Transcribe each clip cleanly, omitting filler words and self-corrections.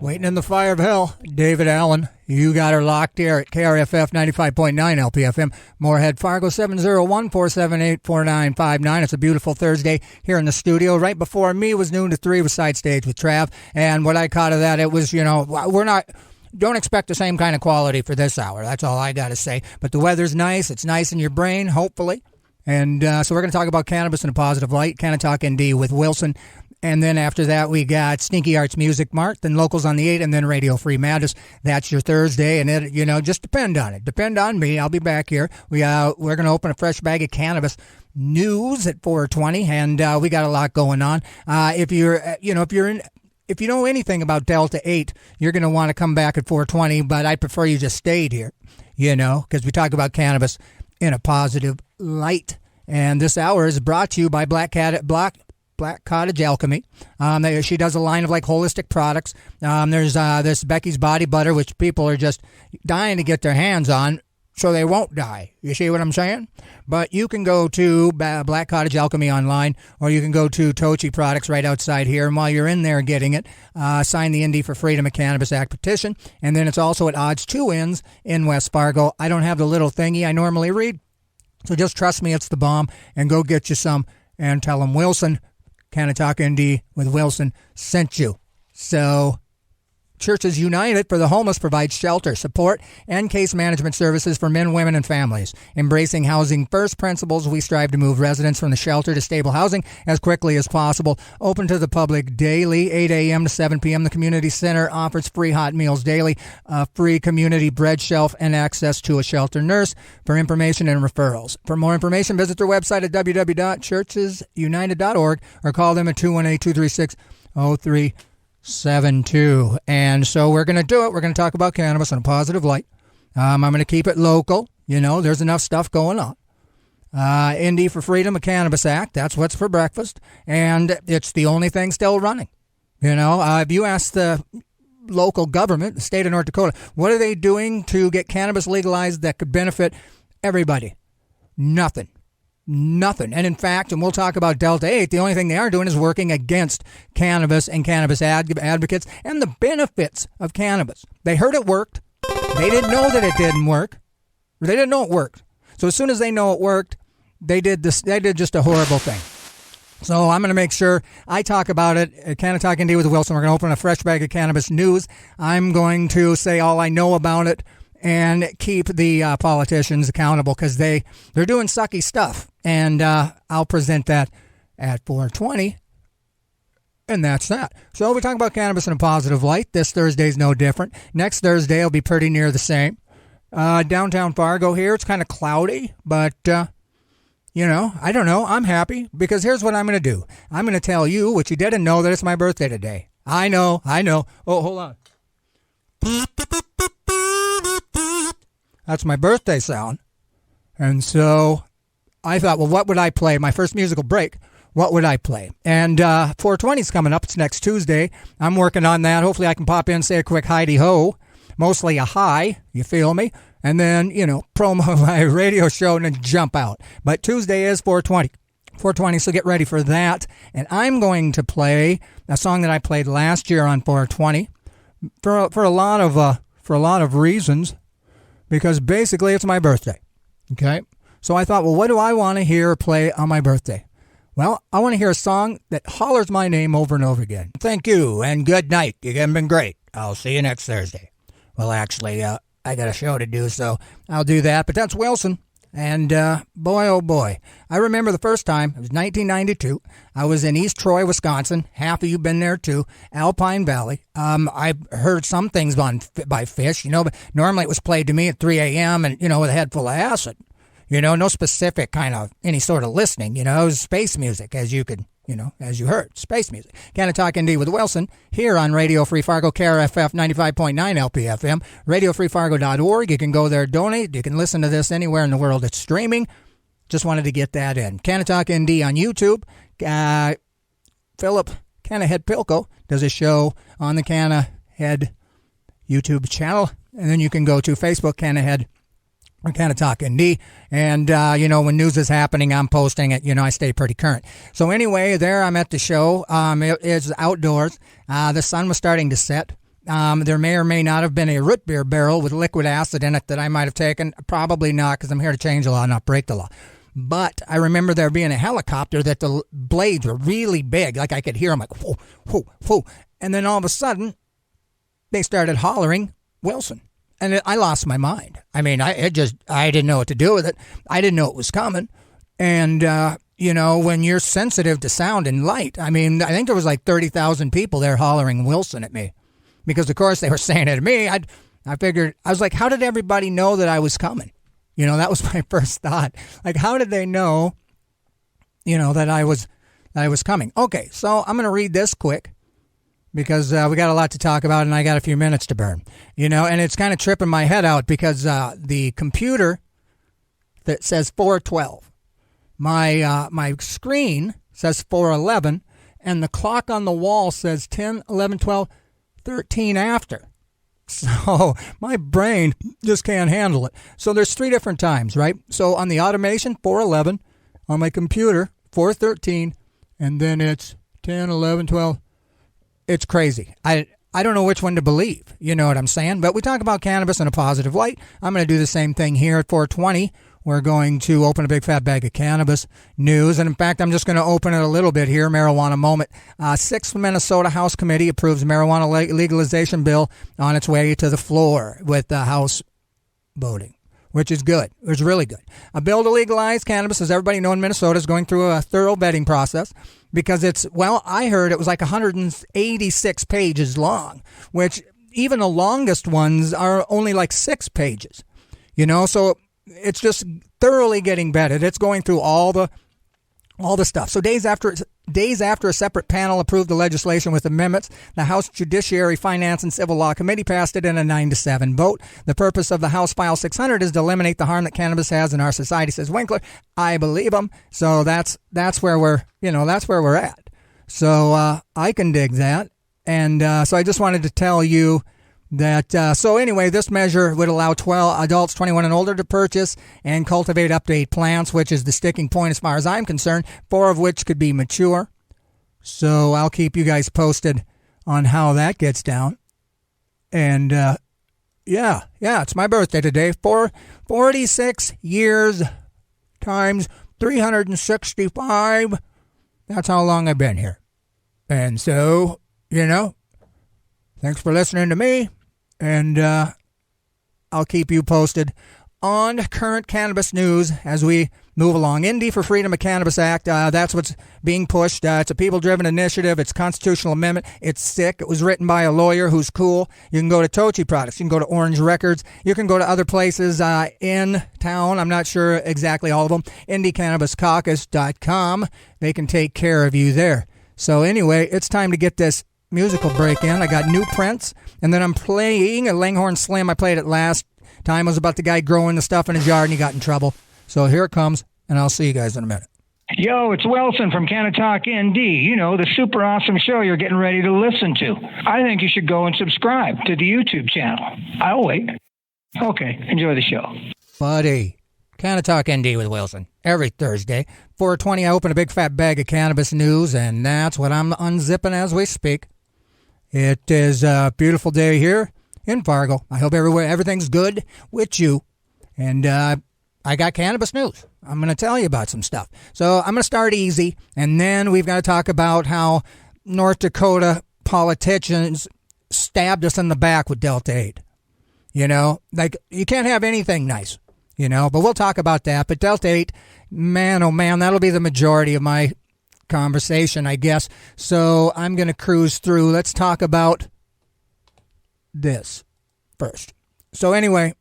Waiting in the fire of hell, David Allen. You got her locked here at KRFF 95.9 LPFM. Moorhead, Fargo, 701-478-4959. It's a beautiful Thursday here in the studio. Right before me was noon to 3 with Side Stage with Trav. And what I caught of that, it was, don't expect the same kind of quality for this hour. That's all I got to say. But the weather's nice. It's nice in your brain, hopefully. And so we're going to talk about cannabis in a positive light. Canna-Talk ND with Wilson. And then after that, we got Sneaky Arts Music Mart, then Locals on the 8, and then Radio Free Madness. That's your Thursday, and it, just depend on it. Depend on me. I'll be back here. We're going to open a fresh bag of cannabis news at 4:20, and we got a lot going on. If you know anything about Delta-8, you're going to want to come back at 4:20, but I prefer you just stayed here, because we talk about cannabis in a positive light. And this hour is brought to you by Black Cottage Alchemy. She does a line of holistic products. There's this Becky's Body Butter, which people are just dying to get their hands on so they won't die. You see what I'm saying? But you can go to Black Cottage Alchemy online, or you can go to Tochi Products right outside here. And while you're in there getting it, sign the ND for Freedom of Cannabis Act petition. And then it's also at Odds 2 Inns in West Fargo. I don't have the little thingy I normally read, so just trust me, it's the bomb. And go get you some and tell them Wilson, Canna-Talk ND with Wilson, sent you. So, Churches United for the Homeless provides shelter, support, and case management services for men, women, and families. Embracing housing first principles, we strive to move residents from the shelter to stable housing as quickly as possible. Open to the public daily, 8 a.m. to 7 p.m. The community center offers free hot meals daily, a free community bread shelf, and access to a shelter nurse for information and referrals. For more information, visit their website at www.churchesunited.org or call them at 218-236-0372. And so we're going to do it. We're going to talk about cannabis in a positive light. I'm going to keep it local. There's enough stuff going on. ND for Freedom of Cannabis Act. That's what's for breakfast. And it's the only thing still running. If you ask the local government, the state of North Dakota, what are they doing to get cannabis legalized that could benefit everybody? Nothing. And in fact, and we'll talk about Delta-8, the only thing they are doing is working against cannabis and cannabis advocates and the benefits of cannabis. They heard it worked. They didn't know that it didn't work. They didn't know it worked. So as soon as they know it worked, they did just a horrible thing. So I'm going to make sure I talk about it at Canna-Talk ND with Wilson. We're going to open a fresh bag of cannabis news. I'm going to say all I know about it and keep the politicians accountable because they're doing sucky stuff. And I'll present that at 4:20. And that's that. So we talk about cannabis in a positive light. This Thursday's no different. Next Thursday will be pretty near the same. Downtown Fargo here, it's kind of cloudy, but, I don't know. I'm happy because here's what I'm going to do. I'm going to tell you what you didn't know, that it's my birthday today. I know. Oh, hold on. That's my birthday sound. And so I thought, well, what would I play? My first musical break, what would I play? And 420 is coming up. It's next Tuesday. I'm working on that. Hopefully I can pop in, say a quick hi-de-ho. Mostly a hi, you feel me? And then, promo my radio show and then jump out. But Tuesday is 420. 420, so get ready for that. And I'm going to play a song that I played last year on 420 for a lot of reasons. Because basically it's my birthday, okay? So I thought, well, what do I want to hear or play on my birthday? Well, I want to hear a song that hollers my name over and over again. Thank you, and good night. You have been great. I'll see you next Thursday. Well, actually, I got a show to do, so I'll do that. But that's Wilson, and boy, oh boy. I remember the first time, it was 1992. I was in East Troy, Wisconsin. Half of you been there, too. Alpine Valley. I've heard some things by Fish, but normally it was played to me at 3 a.m. and, with a head full of acid. No specific kind of any sort of listening. It was space music, as you heard. Space music. Canna-Talk ND with Wilson here on Radio Free Fargo, KRFF 95.9 LPFM, RadioFreeFargo.org. You can go there, donate. You can listen to this anywhere in the world it's streaming. Just wanted to get that in. Canna-Talk ND on YouTube. Philip Canna-Head Pilko does a show on the Canna-Head YouTube channel. And then you can go to Facebook, Canna-Head or Canna-Talk ND. And, when news is happening, I'm posting it. I stay pretty current. So anyway, there I'm at the show. It is outdoors. The sun was starting to set. There may or may not have been a root beer barrel with liquid acid in it that I might have taken. Probably not, because I'm here to change the law, not break the law. But I remember there being a helicopter that the blades were really big. Like I could hear them like, whoa, whoa, whoa. And then all of a sudden, they started hollering Wilson. And I lost my mind. I mean, I didn't know what to do with it. I didn't know it was coming. And, when you're sensitive to sound and light, I mean, I think there was like 30,000 people there hollering Wilson at me. Because, of course, they were saying it to me. I figured, I was like, how did everybody know that I was coming? That was my first thought. Like, how did they know, that I was coming? Okay, so I'm going to read this quick. Because we got a lot to talk about, and I got a few minutes to burn, and it's kind of tripping my head out because the computer that says 412, my screen says 411, and the clock on the wall says 10, 11, 12, 13 after. So my brain just can't handle it. So there's 3 different times, right? So on the automation, 411, on my computer, 413, and then it's 10, 11, 12. It's crazy. I don't know which one to believe. You know what I'm saying? But we talk about cannabis in a positive light. I'm going to do the same thing here at 420. We're going to open a big fat bag of cannabis news. And in fact, I'm just going to open it a little bit here. Marijuana moment. 6th Minnesota House Committee approves marijuana legalization bill on its way to the floor with the House voting, which is good. It's really good. A bill to legalize cannabis, as everybody knows in Minnesota, is going through a thorough vetting process because I heard it was like 186 pages long, which even the longest ones are only like 6 pages, so it's just thoroughly getting vetted. It's going through all the stuff. So days after a separate panel approved the legislation with amendments, the House Judiciary, Finance, and Civil Law Committee passed it in a 9-7 vote. The purpose of the House File 600 is to eliminate the harm that cannabis has in our society, says Winkler. I believe him. So that's where we're at. So I can dig that. And so I just wanted to tell you that, so anyway, this measure would allow 12 adults 21 and older to purchase and cultivate up to 8 plants, which is the sticking point as far as I'm concerned, 4 of which could be mature. So I'll keep you guys posted on how that gets down. And, yeah, it's my birthday today. 46 years times 365. That's how long I've been here. And so, thanks for listening to me. And I'll keep you posted on current cannabis news as we move along. Indy for Freedom of Cannabis Act, that's what's being pushed. It's a people-driven initiative. It's a constitutional amendment. It's sick. It was written by a lawyer who's cool. You can go to Tochi Products. You can go to Orange Records. You can go to other places in town. I'm not sure exactly all of them. IndyCannabisCaucus.com. They can take care of you there. So anyway, it's time to get this musical break in. I got new prints, and then I'm playing a Langhorne Slim. I played it last time. It was about the guy growing the stuff in his yard, and he got in trouble. So here it comes, and I'll see you guys in a minute. Yo, it's Wilson from Canna-Talk ND. The super awesome show you're getting ready to listen to. I think you should go and subscribe to the YouTube channel. I'll wait. Okay, enjoy the show. Buddy, Canna-Talk ND with Wilson. Every Thursday, 4:20, I open a big fat bag of cannabis news, and that's what I'm unzipping as we speak. It is a beautiful day here in Fargo. I hope everything's good with you. And I got cannabis news. I'm going to tell you about some stuff. So I'm going to start easy, and then we've got to talk about how North Dakota politicians stabbed us in the back with Delta-8. You can't have anything nice, but we'll talk about that. But Delta-8, man, oh man, that'll be the majority of my conversation, I guess. So I'm going to cruise through. Let's talk about this first. So anyway,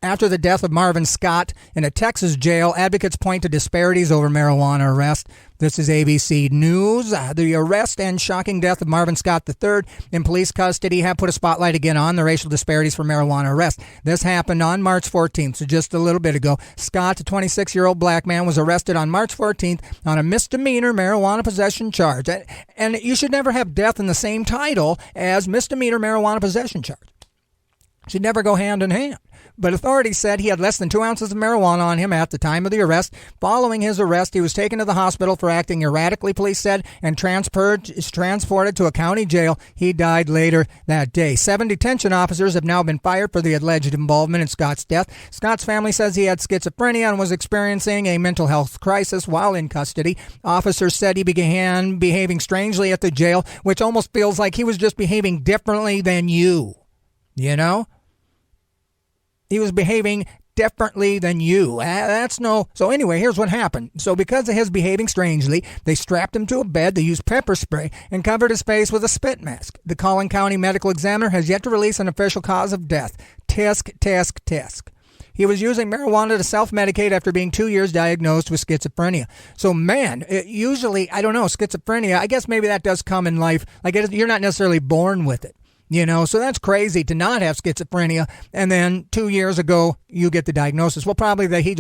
after the death of Marvin Scott in a Texas jail, advocates point to disparities over marijuana arrest. This is ABC News. The arrest and shocking death of Marvin Scott III in police custody have put a spotlight again on the racial disparities for marijuana arrest. This happened on March 14th, so just a little bit ago. Scott, a 26-year-old black man, was arrested on March 14th on a misdemeanor marijuana possession charge. And you should never have death in the same title as misdemeanor marijuana possession charge. should never go hand in hand. But authorities said he had less than 2 ounces of marijuana on him at the time of the arrest. Following his arrest, he was taken to the hospital for acting erratically, police said, and transported to a county jail. He died later that day. 7 detention officers have now been fired for the alleged involvement in Scott's death. Scott's family says he had schizophrenia and was experiencing a mental health crisis while in custody. Officers said he began behaving strangely at the jail, which almost feels like he was just behaving differently than you. You know? He was behaving differently than you. So anyway, here's what happened. So because of his behaving strangely, they strapped him to a bed, they used pepper spray, and covered his face with a spit mask. The Collin County Medical Examiner has yet to release an official cause of death. Tisk. He was using marijuana to self-medicate after being 2 years diagnosed with schizophrenia. So, man, usually, I don't know, schizophrenia, I guess maybe that does come in life. Like, you're not necessarily born with it. You know, so that's crazy to not have schizophrenia, and then 2 years ago you get the diagnosis. Well, probably that he'd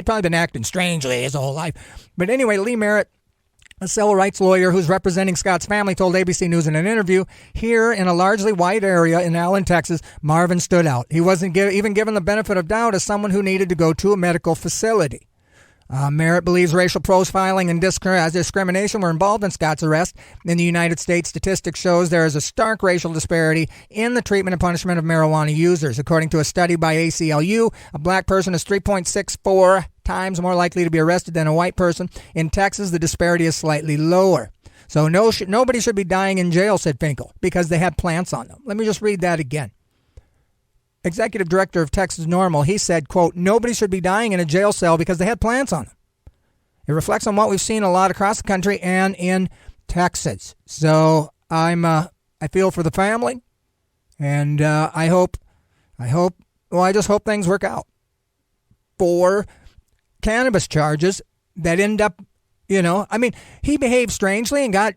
probably been acting strangely his whole life. But anyway, Lee Merritt, a civil rights lawyer who's representing Scott's family, told ABC News in an interview, here in a largely white area in Allen, Texas, Marvin stood out. He wasn't even given the benefit of doubt as someone who needed to go to a medical facility. Merritt believes racial profiling and discrimination were involved in Scott's arrest. In the United States, statistics shows there is a stark racial disparity in the treatment and punishment of marijuana users. According to a study by ACLU, a black person is 3.64 times more likely to be arrested than a white person. In Texas, the disparity is slightly lower. So nobody should be dying in jail, said Finkel, because they had plants on them. Let me just read that again. Executive Director of Texas NORML, he said, quote, nobody should be dying in a jail cell because they had plants on them. It reflects on what we've seen a lot across the country and in Texas. So I feel for the family, and I just hope things work out for cannabis charges that end up, you know, I mean, he behaved strangely and I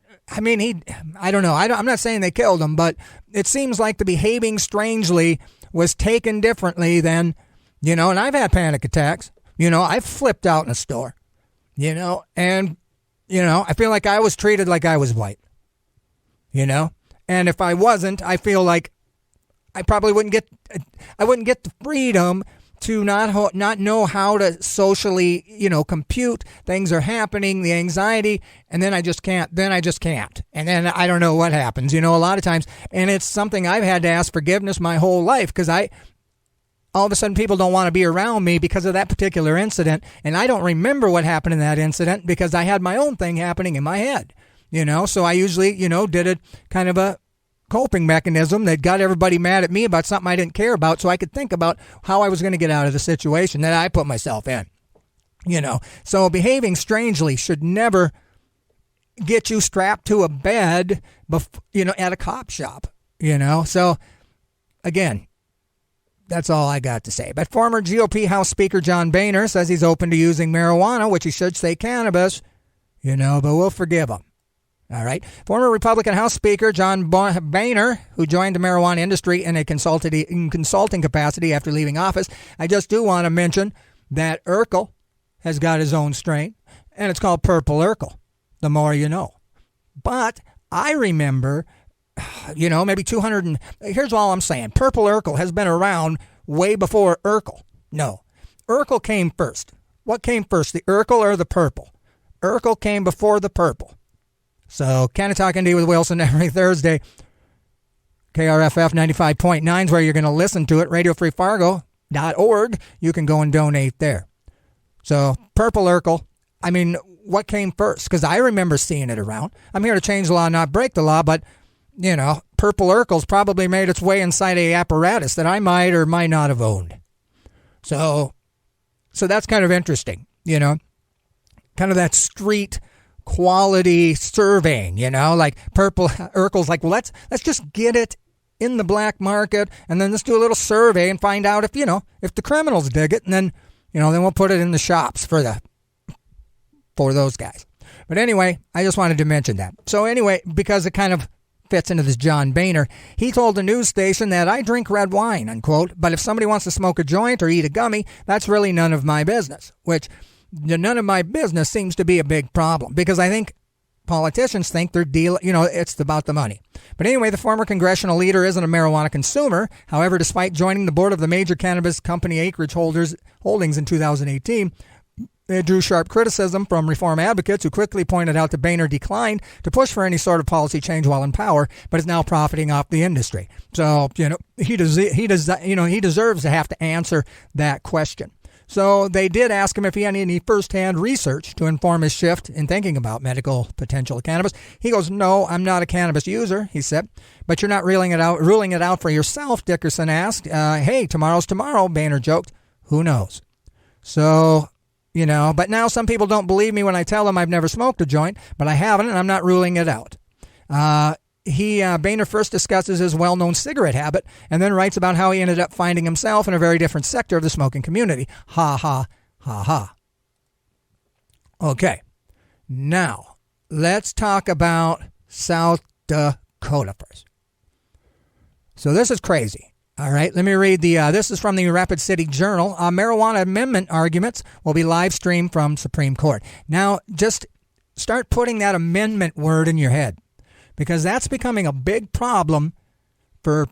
don't know. I'm not saying they killed him, but it seems like the behaving strangely was taken differently than, you know, and I've had panic attacks. You know, I've flipped out in a store, you know, and, you know, I feel like I was treated like I was white, you know, and if I wasn't, I feel like I probably wouldn't get the freedom to not know how to socially, you know, compute things are happening, the anxiety, and then I just can't. And then I don't know what happens, you know, a lot of times. And it's something I've had to ask forgiveness my whole life because all of a sudden people don't want to be around me because of that particular incident. And I don't remember what happened in that incident because I had my own thing happening in my head, you know. So I usually, you know, did it kind of a coping mechanism that got everybody mad at me about something I didn't care about so I could think about how I was going to get out of the situation that I put myself in, you know. So behaving strangely should never get you strapped to a bed, you know, at a cop shop, you know. So again, that's all I got to say. But former GOP House Speaker John Boehner says he's open to using marijuana, which he should say cannabis, you know, but we'll forgive him. All right. Former Republican House Speaker John Boehner, who joined the marijuana industry in a consulting capacity after leaving office. I just do want to mention that Urkel has got his own strain, and it's called Purple Urkel, the more you know. But I remember, you know, maybe 200, here's all I'm saying. Purple Urkel has been around way before Urkel. No, Urkel came first. What came first, the Urkel or the purple? Urkel came before the purple. So, Canna-Talk ND with Wilson every Thursday. KRFF 95.9 is where you're going to listen to it. RadioFreeFargo.org. You can go and donate there. So, Purple Urkel. I mean, what came first? Because I remember seeing it around. I'm here to change the law, not break the law, but, you know, Purple Urkel's probably made its way inside a apparatus that I might or might not have owned. So that's kind of interesting, you know. Kind of that street quality surveying, you know, like Purple Urkel's like, well, let's just get it in the black market and then let's do a little survey and find out if, you know, if the criminals dig it, and then, you know, then we'll put it in the shops for those guys. But anyway, I just wanted to mention that. So anyway, because it kind of fits into this John Boehner, he told the news station that I drink red wine, unquote, but if somebody wants to smoke a joint or eat a gummy, that's really none of my business, which none of my business seems to be a big problem, because I think politicians think they're it's about the money. But anyway, the former congressional leader isn't a marijuana consumer. However, despite joining the board of the major cannabis company Acreage Holdings in 2018, it drew sharp criticism from reform advocates who quickly pointed out that Boehner declined to push for any sort of policy change while in power, but is now profiting off the industry. So, he deserves to have to answer that question. So they did ask him if he had any firsthand research to inform his shift in thinking about medical potential of cannabis. He goes, "No, I'm not a cannabis user," he said. "But you're not ruling it out for yourself," Dickerson asked. "Hey, tomorrow's tomorrow," Boehner joked. Who knows? So, but now some people don't believe me when I tell them I've never smoked a joint, but I haven't, and I'm not ruling it out. Boehner first discusses his well-known cigarette habit and then writes about how he ended up finding himself in a very different sector of the smoking community. Ha, ha, ha, ha. Okay, now let's talk about South Dakota first. So this is crazy. All right, let me read this is from the Rapid City Journal. Marijuana amendment arguments will be live streamed from Supreme Court. Now, just start putting that amendment word in your head, because that's becoming a big problem for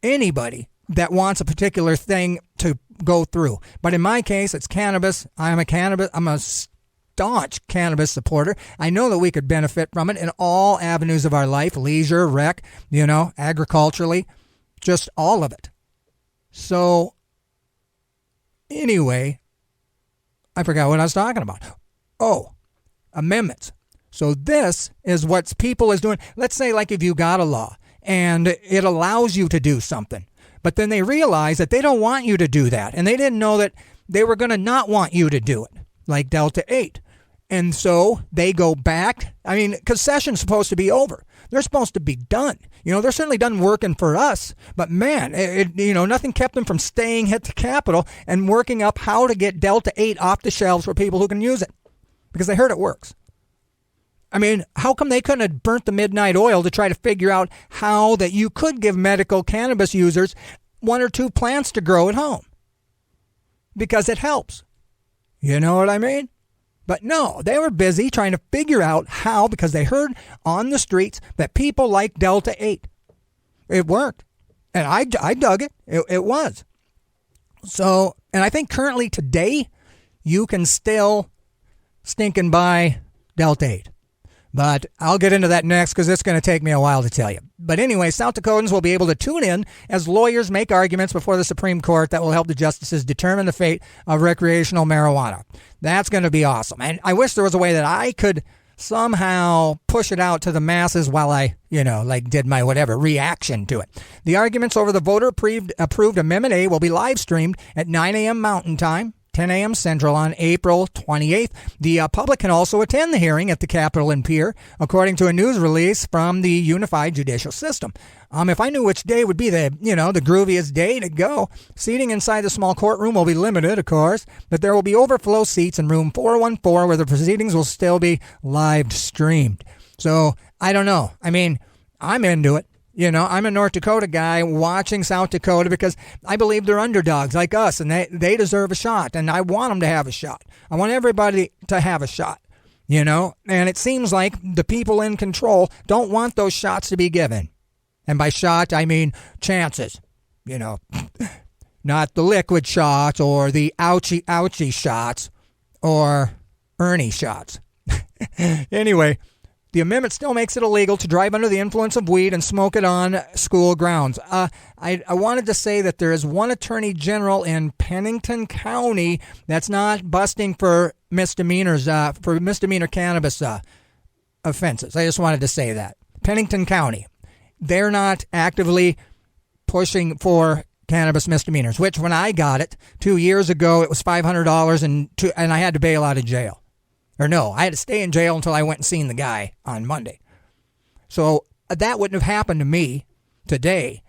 anybody that wants a particular thing to go through. But in my case, it's cannabis. I'm a staunch cannabis supporter. I know that we could benefit from it in all avenues of our life, leisure, rec, agriculturally, just all of it. So anyway, I forgot what I was talking about. Oh, amendments. So this is what people is doing. Let's say like if you got a law and it allows you to do something, but then they realize that they don't want you to do that. And they didn't know that they were going to not want you to do it, like Delta-8. And so they go back. I mean, because session's supposed to be over. They're supposed to be done. They're certainly done working for us. But man, nothing kept them from staying at the Capitol and working up how to get Delta-8 off the shelves for people who can use it, because they heard it works. I mean, how come they couldn't have burnt the midnight oil to try to figure out how that you could give medical cannabis users 1 or 2 plants to grow at home? Because it helps. You know what I mean? But no, they were busy trying to figure out how, because they heard on the streets that people like Delta-8. It worked. And I dug it. It was. So, and I think currently today, you can still stinking buy Delta-8. But I'll get into that next because it's going to take me a while to tell you. But anyway, South Dakotans will be able to tune in as lawyers make arguments before the Supreme Court that will help the justices determine the fate of recreational marijuana. That's going to be awesome. And I wish there was a way that I could somehow push it out to the masses while I, did my whatever reaction to it. The arguments over the voter-approved Amendment A will be live streamed at 9 a.m. Mountain Time, 10 a.m. Central on April 28th. The public can also attend the hearing at the Capitol in Pierre, according to a news release from the Unified Judicial System. If I knew which day would be the grooviest day to go, seating inside the small courtroom will be limited, of course, but there will be overflow seats in room 414 where the proceedings will still be live streamed. So, I don't know. I mean, I'm into it. I'm a North Dakota guy watching South Dakota because I believe they're underdogs like us, and they deserve a shot, and I want them to have a shot. I want everybody to have a shot, and it seems like the people in control don't want those shots to be given. And by shot, I mean chances, not the liquid shots or the ouchie shots or Ernie shots. Anyway, the amendment still makes it illegal to drive under the influence of weed and smoke it on school grounds. I wanted to say that there is one attorney general in Pennington County that's not busting for misdemeanors, for misdemeanor cannabis offenses. I just wanted to say that. Pennington County, they're not actively pushing for cannabis misdemeanors, which when I got it 2 years ago, it was $500 and I had to bail out of jail. Or no, I had to stay in jail until I went and seen the guy on Monday. So that wouldn't have happened to me today.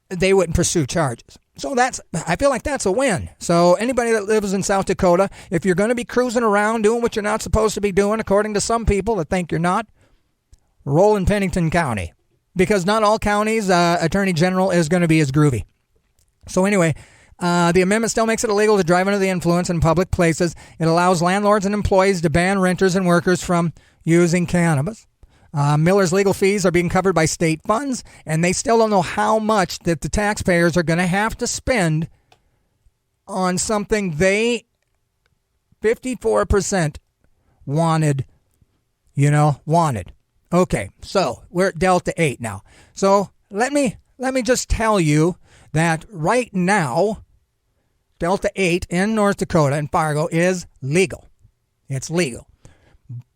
They wouldn't pursue charges. So I feel like that's a win. So anybody that lives in South Dakota, if you're going to be cruising around doing what you're not supposed to be doing, according to some people that think you're not, roll in Pennington County. Because not all counties' attorney general is going to be as groovy. So anyway, the amendment still makes it illegal to drive under the influence in public places. It allows landlords and employees to ban renters and workers from, using cannabis. Miller's legal fees are being covered by state funds, and they still don't know how much that the taxpayers are going to have to spend on something they 54% wanted. Okay, so we're at Delta-8 now. So let me just tell you that right now, Delta-8 in North Dakota and Fargo is legal. It's legal.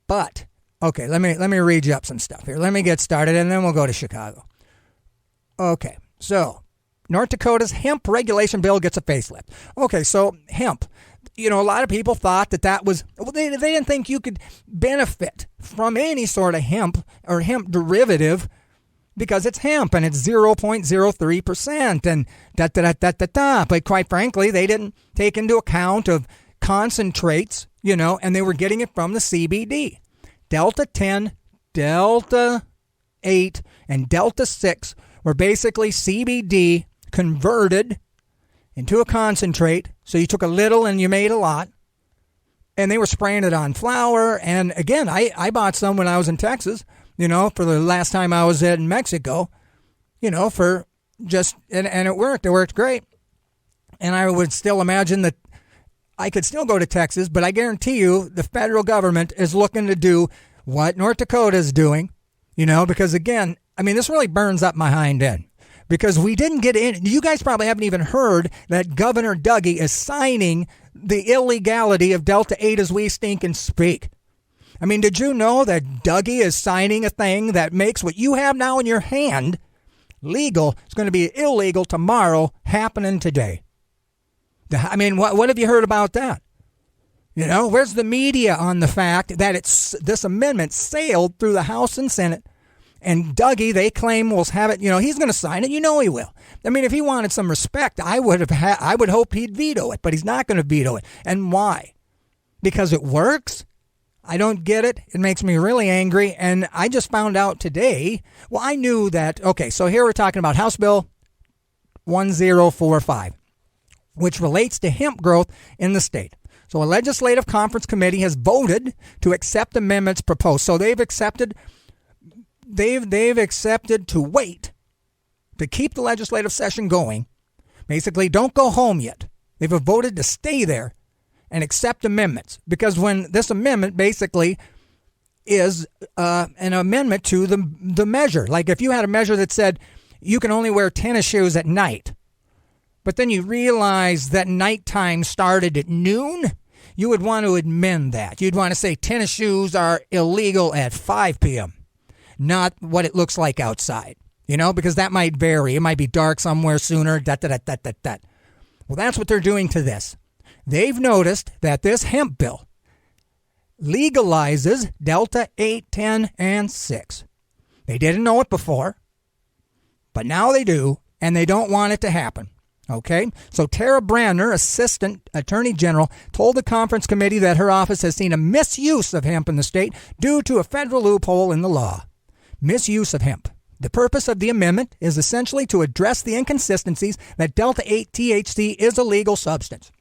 But, okay, let me read you up some stuff here. Let me get started, and then we'll go to Chicago. Okay, so North Dakota's hemp regulation bill gets a facelift. Okay, so hemp. A lot of people thought that was, they didn't think you could benefit from any sort of hemp or hemp derivative because it's hemp and it's 0.03% and da-da-da-da-da-da. But quite frankly, they didn't take into account of concentrates, and they were getting it from the CBD. Delta-10, Delta-8, and Delta-6 were basically CBD converted into a concentrate. So you took a little and you made a lot. And they were spraying it on flour. And again, I bought some when I was in Texas, for the last time I was in Mexico, for just, and it worked. It worked great. And I would still imagine that I could still go to Texas, but I guarantee you the federal government is looking to do what North Dakota is doing, because again, this really burns up my hind end. Because we didn't get in. You guys probably haven't even heard that Governor Dougie is signing the illegality of Delta-8 as we stink and speak. Did you know that Dougie is signing a thing that makes what you have now in your hand legal? It's going to be illegal tomorrow, happening today. What have you heard about that? Where's the media on the fact that this amendment sailed through the House and Senate? And Dougie, they claim, will have it. He's going to sign it. He will. If he wanted some respect, I would hope he'd veto it. But he's not going to veto it. And why? Because it works? I don't get it. It makes me really angry. And I just found out today. Well, I knew that. Okay, so here we're talking about House Bill 1045, which relates to hemp growth in the state. So a legislative conference committee has voted to accept amendments proposed. So they've accepted to wait to keep the legislative session going. Basically, don't go home yet. They've voted to stay there and accept amendments, because when this amendment basically is an amendment to the measure. Like if you had a measure that said you can only wear tennis shoes at night, but then you realize that nighttime started at noon, you would want to amend that. You'd want to say tennis shoes are illegal at 5 p.m., not what it looks like outside, because that might vary. It might be dark somewhere sooner, Well, that's what they're doing to this. They've noticed that this hemp bill legalizes Delta-8, 10, and 6. They didn't know it before, but now they do, and they don't want it to happen. Okay? So Tara Brandner, Assistant Attorney General, told the conference committee that her office has seen a misuse of hemp in the state due to a federal loophole in the law. Misuse of hemp. The purpose of the amendment is essentially to address the inconsistencies that Delta-8 THC is a legal substance.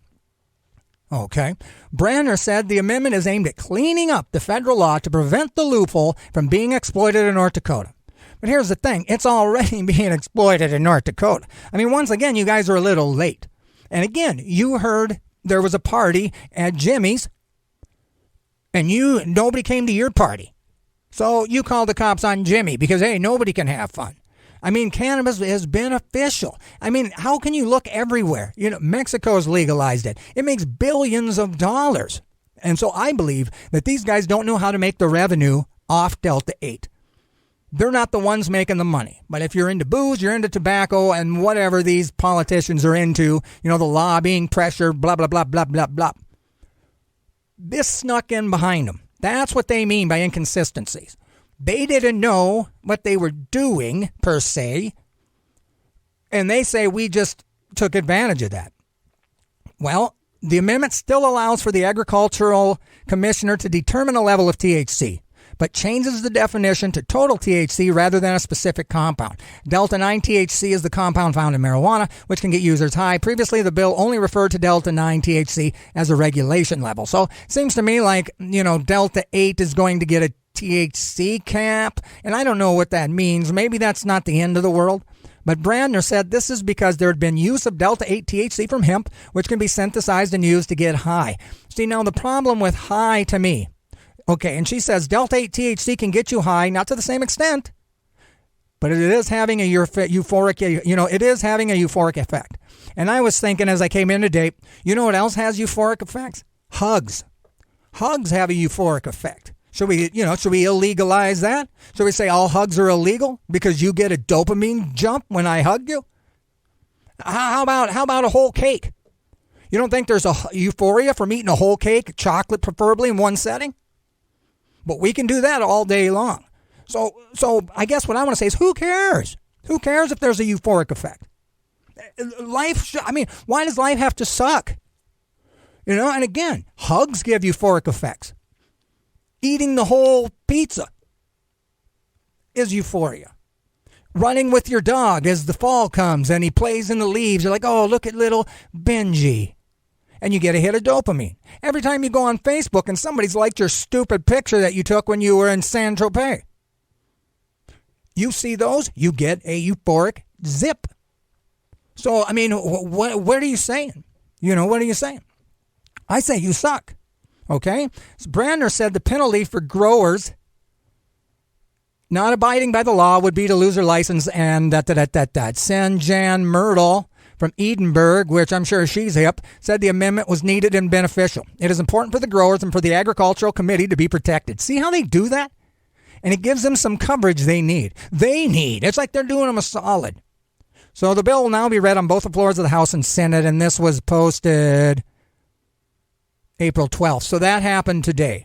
Okay. Brandner said the amendment is aimed at cleaning up the federal law to prevent the loophole from being exploited in North Dakota. But here's the thing. It's already being exploited in North Dakota. Once again, you guys are a little late. And again, you heard there was a party at Jimmy's and nobody came to your party. So you called the cops on Jimmy because, hey, nobody can have fun. Cannabis is beneficial. How can you look everywhere? Mexico's legalized it. It makes billions of dollars. And so I believe that these guys don't know how to make the revenue off Delta-8. They're not the ones making the money. But if you're into booze, you're into tobacco, and whatever these politicians are into, the lobbying, pressure, blah, blah, blah, blah, blah, blah. This snuck in behind them. That's what they mean by inconsistencies. They didn't know what they were doing, per se, and they say we just took advantage of that. Well, the amendment still allows for the agricultural commissioner to determine a level of THC, but changes the definition to total THC rather than a specific compound. Delta-9 THC is the compound found in marijuana, which can get users high. Previously, the bill only referred to Delta-9 THC as a regulation level. So it seems to me like, Delta-8 is going to get a THC cap, and I don't know what that means. Maybe that's not the end of the world. But Brandner said this is because there had been use of Delta-8 THC from hemp, which can be synthesized and used to get high. See, now the problem with high to me, okay, and she says Delta-8 THC can get you high, not to the same extent, but it is having a euphoric, it is having a euphoric effect. And I was thinking as I came in today, you know what else has euphoric effects? Hugs. Hugs have a euphoric effect. Should we illegalize that? Should we say all hugs are illegal because you get a dopamine jump when I hug you? How about a whole cake? You don't think there's a euphoria from eating a whole cake, chocolate preferably in one setting? But we can do that all day long. So I guess what I want to say is who cares? Who cares if there's a euphoric effect? Why does life have to suck? And again, hugs give euphoric effects. Eating the whole pizza is euphoria. Running with your dog as the fall comes and he plays in the leaves. You're like, oh, look at little Benji. And you get a hit of dopamine. Every time you go on Facebook and somebody's liked your stupid picture that you took when you were in Saint-Tropez. You see those, you get a euphoric zip. So, what are you saying? What are you saying? I say you suck. Okay? So Brandner said the penalty for growers not abiding by the law would be to lose their license and Jan Myrtle from Edinburgh, which I'm sure she's hip, said the amendment was needed and beneficial. It is important for the growers and for the Agricultural Committee to be protected. See how they do that? And it gives them some coverage they need. It's like they're doing them a solid. So the bill will now be read on both the floors of the House and Senate, and this was posted April 12th. So that happened today.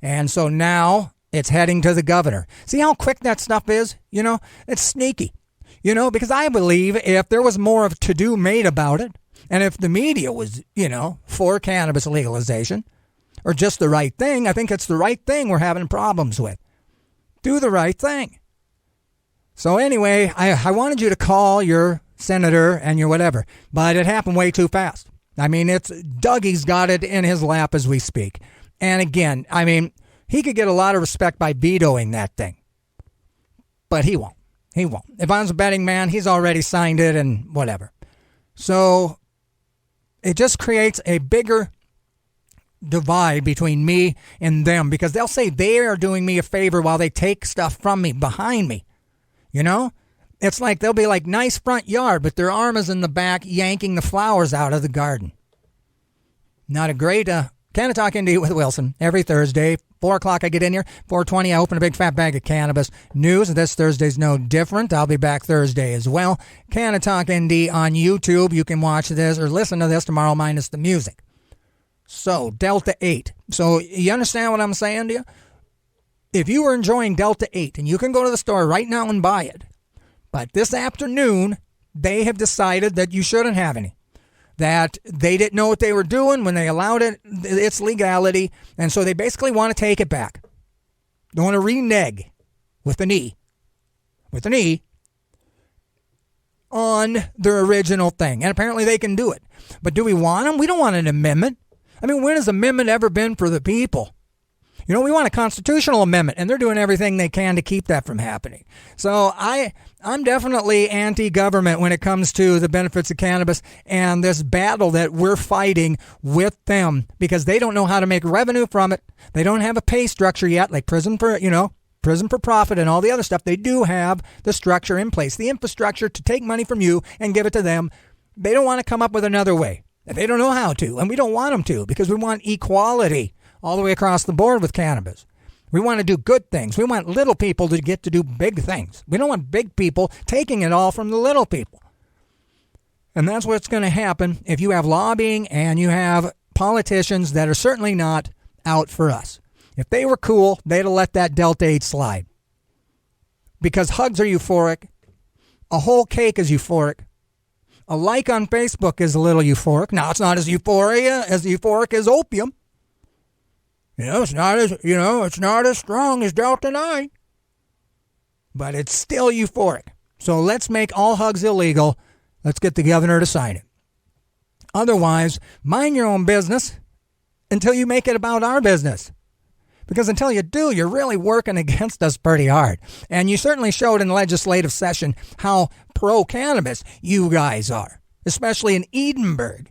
And so now it's heading to the governor. See how quick that stuff is? It's sneaky. Because I believe if there was more of to-do made about it, and if the media was, for cannabis legalization, or just the right thing, I think it's the right thing we're having problems with. Do the right thing. So anyway, I wanted you to call your senator and your whatever, but it happened way too fast. It's Dougie's got it in his lap as we speak. And again, he could get a lot of respect by vetoing that thing. But he won't. If I was a betting man, he's already signed it and whatever. So it just creates a bigger divide between me and them because they'll say they are doing me a favor while they take stuff from me behind me. It's like they'll be like, nice front yard, but their arm is in the back yanking the flowers out of the garden. Not a great Canna-Talk ND with Wilson every Thursday. 4 o'clock I get in here. 4:20 I open a big fat bag of cannabis news. This Thursday's no different. I'll be back Thursday as well. Canna-Talk ND on YouTube. You can watch this or listen to this tomorrow minus the music. So, Delta-8. So, you understand what I'm saying to you? If you were enjoying Delta-8, and you can go to the store right now and buy it, but this afternoon, they have decided that you shouldn't have any. That they didn't know what they were doing when they allowed it, its legality, and so they basically want to take it back. They want to renege with an E on their original thing. And apparently they can do it. But do we want them? We don't want an amendment. When has amendment ever been for the people? We want a constitutional amendment, and they're doing everything they can to keep that from happening. So I'm definitely anti-government when it comes to the benefits of cannabis and this battle that we're fighting with them because they don't know how to make revenue from it. They don't have a pay structure yet, like prison for profit and all the other stuff. They do have the structure in place, the infrastructure to take money from you and give it to them. They don't want to come up with another way. They don't know how to, and we don't want them to because we want equality all the way across the board with cannabis. We want to do good things. We want little people to get to do big things. We don't want big people taking it all from the little people. And that's what's going to happen if you have lobbying and you have politicians that are certainly not out for us. If they were cool, they'd have let that Delta-8 slide. Because hugs are euphoric. A whole cake is euphoric. A like on Facebook is a little euphoric. Now, it's not as euphoric as opium. It's not as strong as Delta-8. But it's still euphoric. So let's make all hugs illegal. Let's get the governor to sign it. Otherwise, mind your own business until you make it about our business. Because until you do, you're really working against us pretty hard. And you certainly showed in the legislative session how pro-cannabis you guys are, especially in Edinburgh.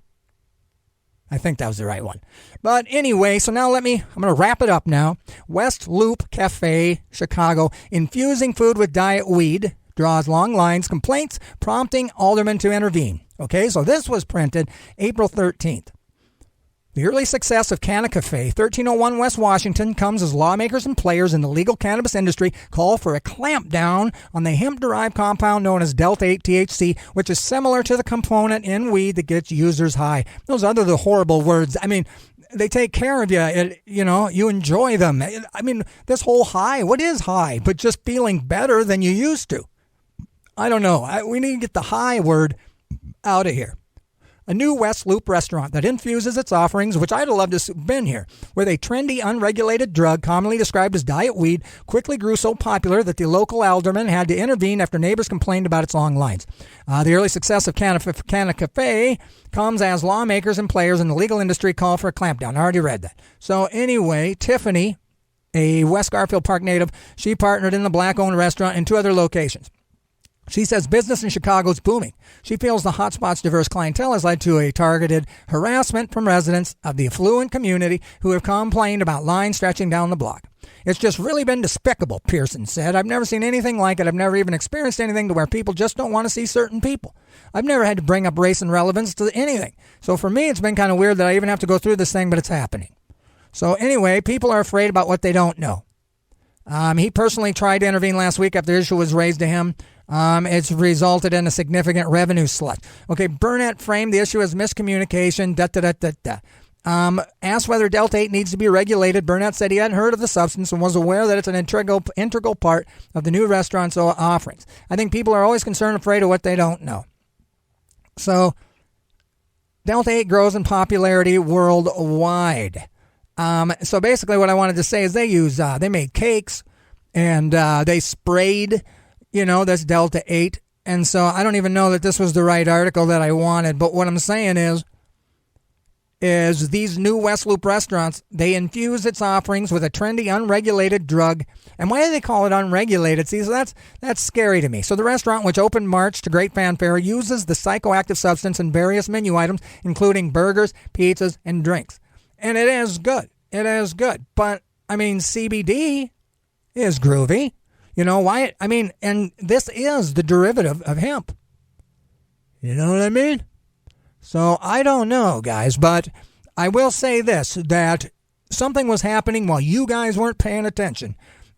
I think that was the right one. But anyway, so now I'm going to wrap it up now. West Loop Cafe, Chicago, infusing food with diet weed, draws long lines, complaints prompting aldermen to intervene. Okay, so this was printed April 13th. The early success of Canna-Cafe, 1301 West Washington, comes as lawmakers and players in the legal cannabis industry call for a clampdown on the hemp-derived compound known as Delta-8 THC, which is similar to the component in weed that gets users high. Those are the horrible words. I mean, they take care of you. You enjoy them. I mean, this whole high, what is high? But just feeling better than you used to. I don't know. We need to get the high word out of here. A new West Loop restaurant that infuses its offerings, which I'd have loved to have been here, with a trendy, unregulated drug commonly described as diet weed, quickly grew so popular that the local alderman had to intervene after neighbors complained about its long lines. The early success of Canna-Cafe comes as lawmakers and players in the legal industry call for a clampdown. I already read that. So anyway, Tiffany, a West Garfield Park native, she partnered in the black-owned restaurant in 2 other locations. She says business in Chicago is booming. She feels the hotspot's diverse clientele has led to a targeted harassment from residents of the affluent community who have complained about lines stretching down the block. It's just really been despicable, Pearson said. I've never seen anything like it. I've never even experienced anything to where people just don't want to see certain people. I've never had to bring up race and relevance to anything. So for me, it's been kind of weird that I even have to go through this thing, but it's happening. So anyway, people are afraid about what they don't know. He personally tried to intervene last week after the issue was raised to him. It's resulted in a significant revenue slump. Okay, Burnett framed the issue as miscommunication. Asked whether Delta-8 needs to be regulated. Burnett said he hadn't heard of the substance and was aware that it's an integral part of the new restaurant's offerings. I think people are always concerned and afraid of what they don't know. So, Delta-8 grows in popularity worldwide. So basically what I wanted to say is they made cakes and they sprayed, this Delta-8. And so I don't even know that this was the right article that I wanted. But what I'm saying is these new West Loop restaurants, they infuse its offerings with a trendy, unregulated drug. And why do they call it unregulated? See, so that's scary to me. So the restaurant, which opened March to great fanfare, uses the psychoactive substance in various menu items, including burgers, pizzas, and drinks. And it is good. It is good. But, CBD is groovy. You know why? And this is the derivative of hemp. You know what I mean? So I don't know, guys, but I will say this, that something was happening while you guys weren't paying attention.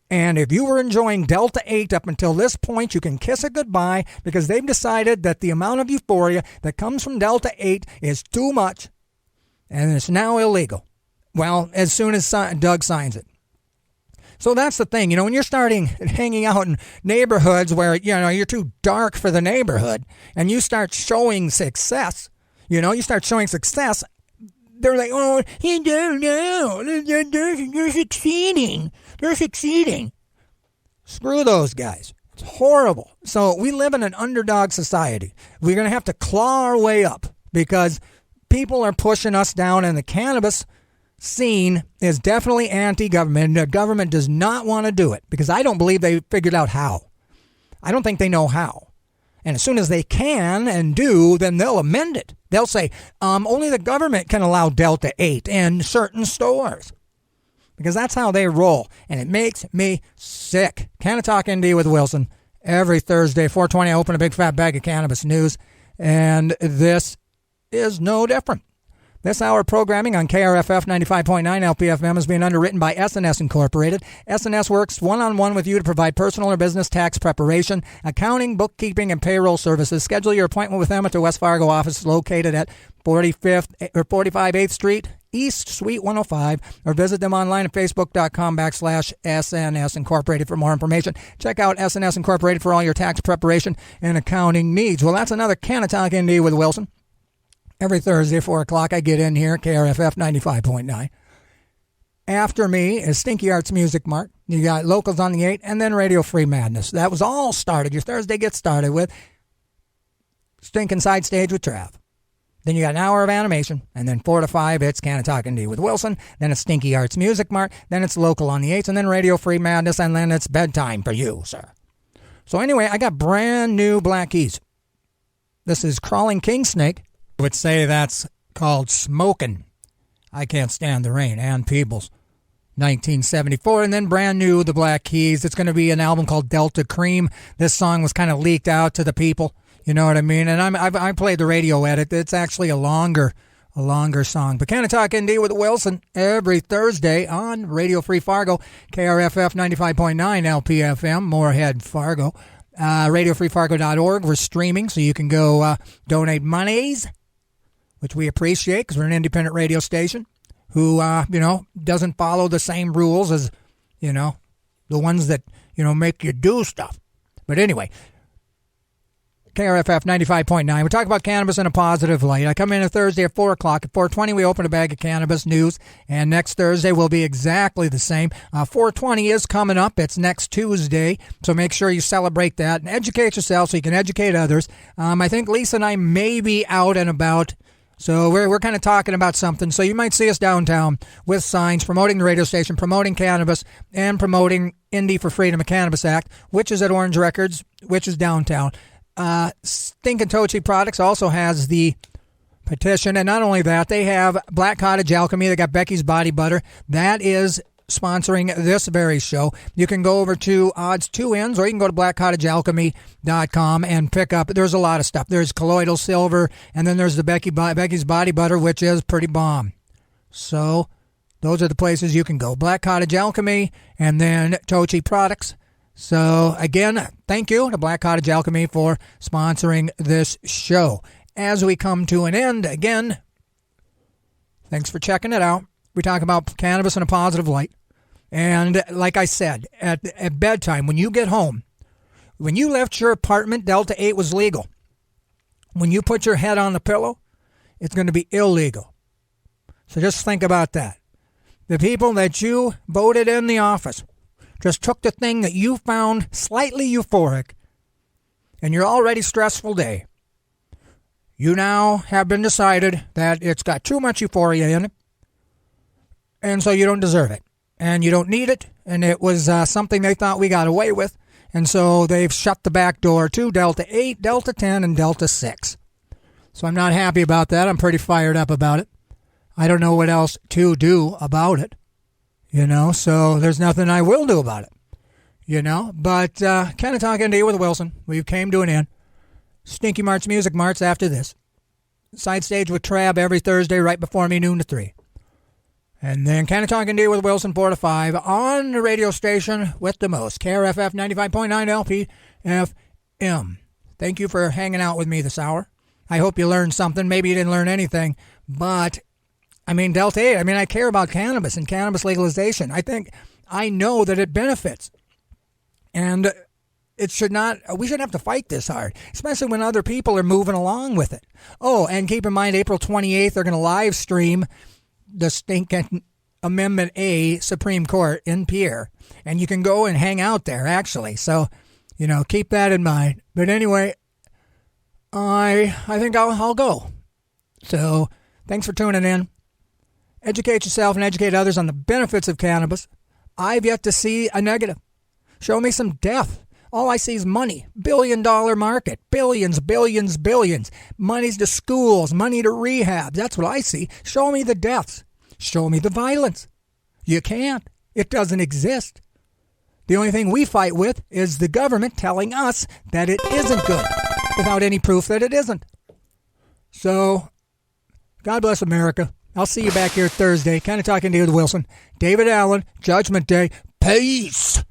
And if you were enjoying Delta-8 up until this point, you can kiss it goodbye because they've decided that the amount of euphoria that comes from Delta-8 is too much and it's now illegal. Well, as soon as Doug signs it. So that's the thing, when you're starting hanging out in neighborhoods where, you're too dark for the neighborhood and you start showing success, you start showing success, they're like, oh, you don't know, they're succeeding. They're succeeding. Screw those guys. It's horrible. So we live in an underdog society. We're going to have to claw our way up because people are pushing us down, and the cannabis scene is definitely anti-government, and the government does not want to do it because I don't believe they figured out how. I don't think they know how. And as soon as they can and do, then they'll amend it. They'll say, only the government can allow Delta-8 in certain stores. Because that's how they roll. And it makes me sick. Canna-Talk ND with Wilson. Every Thursday, 4:20, I open a big fat bag of cannabis news. And this is no different. This hour of programming on KRFF 95.9 LPFM is being underwritten by S&S Incorporated. S&S works one-on-one with you to provide personal or business tax preparation, accounting, bookkeeping, and payroll services. Schedule your appointment with them at their West Fargo office located at 45 8th Street, East Suite 105, or visit them online at facebook.com/SNS Incorporated for more information. Check out SNS Incorporated for all your tax preparation and accounting needs. Well, that's another Canna-Talk ND with Wilson. Every Thursday, 4 o'clock, I get in here, KRFF 95.9. After me is Stinky Arts Music Mart. You got Locals on the 8, and then Radio Free Madness. That was all started. Your Thursday gets started with Stinking Side Stage with Trav. Then you got an hour of animation, and then 4 to 5, it's Canna-Talk ND with Wilson. Then it's Stinky Arts Music Mart. Then it's Local on the 8s, and then Radio Free Madness, and then it's bedtime for you, sir. So anyway, I got brand new Black Keys. This is Crawling King Snake. I would say that's called Smokin'. I Can't Stand the Rain, Ann Peebles, 1974. And then brand new, the Black Keys. It's going to be an album called Delta Cream. This song was kind of leaked out to the people. You know what I mean? And I played the radio edit. It's actually a longer song. But Canna-Talk ND with Wilson every Thursday on Radio Free Fargo, KRFF 95.9 LPFM, Moorhead, Fargo. RadioFreeFargo.org. We're streaming, so you can go donate monies, which we appreciate because we're an independent radio station who, doesn't follow the same rules as, the ones that, make you do stuff. But anyway, KRFF 95.9. We talk about cannabis in a positive light. I come in a Thursday at 4 o'clock. At 4:20, we open a bag of cannabis news. And next Thursday will be exactly the same. 4:20 is coming up. It's next Tuesday. So make sure you celebrate that and educate yourself so you can educate others. I think Lisa and I may be out and about. So we're kind of talking about something. So you might see us downtown with signs promoting the radio station, promoting cannabis, and promoting Indie for Freedom of Cannabis Act, which is at Orange Records, which is downtown. Stinkin' Tochi Products also has the petition, and not only that, they have Black Cottage Alchemy. They got Becky's Body Butter. That is sponsoring this very show. You can go over to Odds 2 Ends, or you can go to blackcottagealchemy.com and pick up. There's a lot of stuff. There's colloidal silver, and then there's the Becky's Body Butter, which is pretty bomb. So those are the places you can go. Black Cottage Alchemy, and then Tochi Products. So, again, thank you to Black Cottage Alchemy for sponsoring this show. As we come to an end, again, thanks for checking it out. We talk about cannabis in a positive light. And like I said, at bedtime, when you get home, when you left your apartment, Delta-8 was legal. When you put your head on the pillow, it's going to be illegal. So just think about that. The people that you voted in the office just took the thing that you found slightly euphoric in your already stressful day. You now have been decided that it's got too much euphoria in it, and so you don't deserve it, and you don't need it, and it was something they thought we got away with, and so they've shut the back door to Delta-8, Delta-10, and Delta-6. So I'm not happy about that. I'm pretty fired up about it. I don't know what else to do about it. So there's nothing I will do about it, But Canna-Talk ND with Wilson. We came to an end. Stinky Marts Music Marts after this. Side stage with Trav every Thursday right before me, noon to 3. And then Canna-Talk ND with Wilson, 4 to 5 on the radio station with the most. KRFF 95.9 LPFM. Thank you for hanging out with me this hour. I hope you learned something. Maybe you didn't learn anything, but Delta-8, I care about cannabis and cannabis legalization. I know that it benefits. And we shouldn't have to fight this hard, especially when other people are moving along with it. Oh, and keep in mind, April 28th, they're going to live stream the stinking Amendment A Supreme Court in Pierre. And you can go and hang out there, actually. So, keep that in mind. But anyway, I think I'll go. So, thanks for tuning in. Educate yourself and educate others on the benefits of cannabis. I've yet to see a negative. Show me some death. All I see is money. $billion market. Billions, billions, billions. Money's to schools, money to rehab. That's what I see. Show me the deaths. Show me the violence. You can't. It doesn't exist. The only thing we fight with is the government telling us that it isn't good without any proof that it isn't. So, God bless America. I'll see you back here Thursday. Canna-Talk ND with Wilson. David Allen, Judgment Day. Peace.